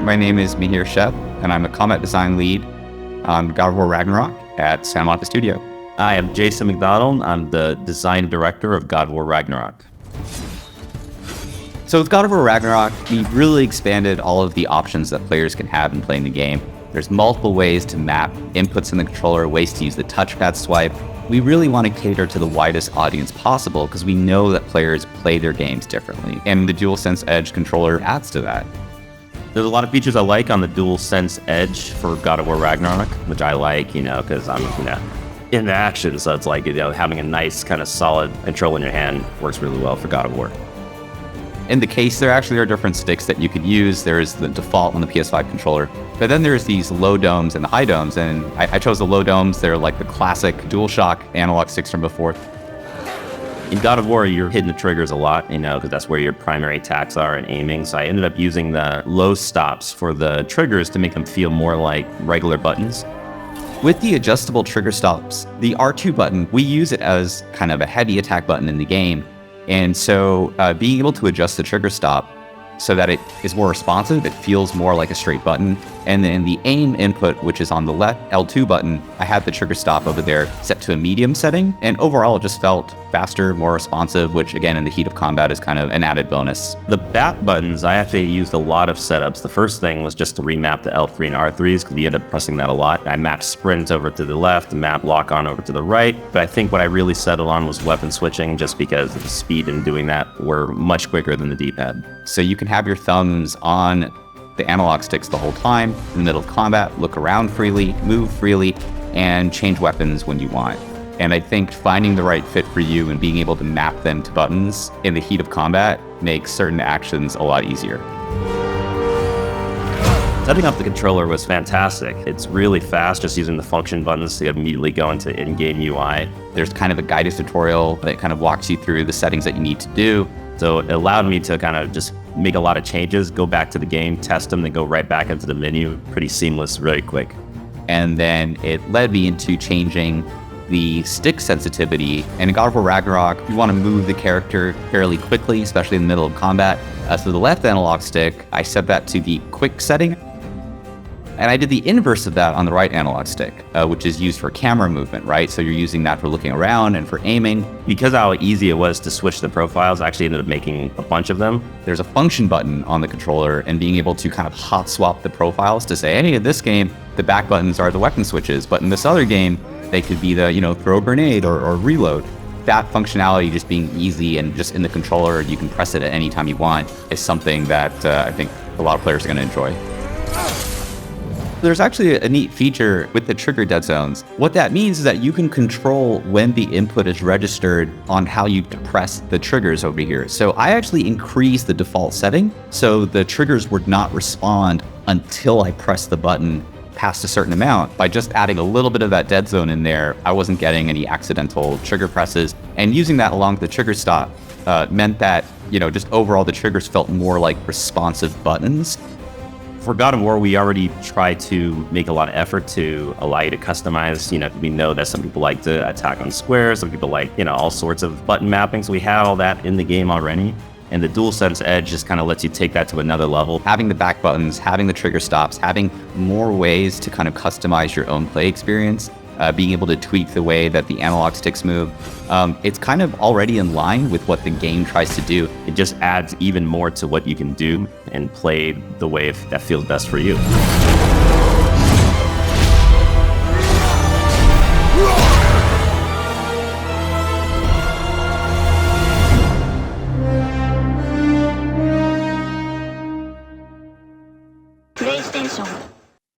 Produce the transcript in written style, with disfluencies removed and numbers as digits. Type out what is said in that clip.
my name is Mihir Shep, and I'm a combat design lead on God of War Ragnarök at Santa Monica Studio. I am Jason McDonald. I'm the design director of God of War Ragnarök. So with God of War Ragnarök, we really expanded all of the options that players can have in playing the game. There's multiple ways to map inputs in the controller, ways to use the touchpad swipe. We really want to cater to the widest audience possible because we know that players play their games differently, and the DualSense Edge controller adds to that. There's a lot of features I like on the DualSense Edge for God of War Ragnarök, which I like, because I'm, in action. So it's like, having a nice kind of solid control in your hand works really well for God of War. In the case, there actually are different sticks that you could use. There's the default on the PS5 controller, but then there's these low domes and the high domes, and I chose the low domes. They're like the classic DualShock analog sticks from before. In God of War, you're hitting the triggers a lot, because that's where your primary attacks are and aiming. So I ended up using the low stops for the triggers to make them feel more like regular buttons. With the adjustable trigger stops, the R2 button, we use it as kind of a heavy attack button in the game. And so being able to adjust the trigger stop so that it is more responsive, it feels more like a straight button. And then the aim input, which is on the left L2 button, I had the trigger stop over there set to a medium setting. And overall, it just felt faster, more responsive, which again, in the heat of combat is kind of an added bonus. The back buttons, I actually used a lot of setups. The first thing was just to remap the L3 and R3s because we ended up pressing that a lot. I mapped sprint over to the left, map lock on over to the right. But I think what I really settled on was weapon switching just because the speed in doing that were much quicker than the D-pad. So you can have your thumbs on the analog sticks the whole time in the middle of combat, look around freely, move freely, and change weapons when you want. And I think finding the right fit for you and being able to map them to buttons in the heat of combat makes certain actions a lot easier. Setting up the controller was fantastic. It's really fast just using the function buttons to immediately go into in-game UI. There's kind of a guided tutorial that kind of walks you through the settings that you need to do. So it allowed me to kind of just make a lot of changes, go back to the game, test them, then go right back into the menu. Pretty seamless, really quick. And then it led me into changing the stick sensitivity. And in God of War Ragnarök, you want to move the character fairly quickly, especially in the middle of combat. So the left analog stick, I set that to the quick setting. And I did the inverse of that on the right analog stick, which is used for camera movement, right? So you're using that for looking around and for aiming. Because how easy it was to switch the profiles, I actually ended up making a bunch of them. There's a function button on the controller, and being able to kind of hot swap the profiles to say, hey, in this game, the back buttons are the weapon switches, but in this other game, they could be the, throw a grenade or reload. That functionality just being easy and just in the controller, you can press it at any time you want, is something that I think a lot of players are going to enjoy. There's actually a neat feature with the trigger dead zones. What that means is that you can control when the input is registered on how you press the triggers over here. So I actually increased the default setting so the triggers would not respond until I press the button past a certain amount. By just adding a little bit of that dead zone in there, I wasn't getting any accidental trigger presses. And using that along with the trigger stop meant that, just overall the triggers felt more like responsive buttons. For God of War, we already try to make a lot of effort to allow you to customize. We know that some people like to attack on squares, some people like, all sorts of button mapping. So we have all that in the game already. And the DualSense Edge just kind of lets you take that to another level. Having the back buttons, having the trigger stops, having more ways to kind of customize your own play experience, being able to tweak the way that the analog sticks move. It's kind of already in line with what the game tries to do. It just adds even more to what you can do and play the way that feels best for you. PlayStation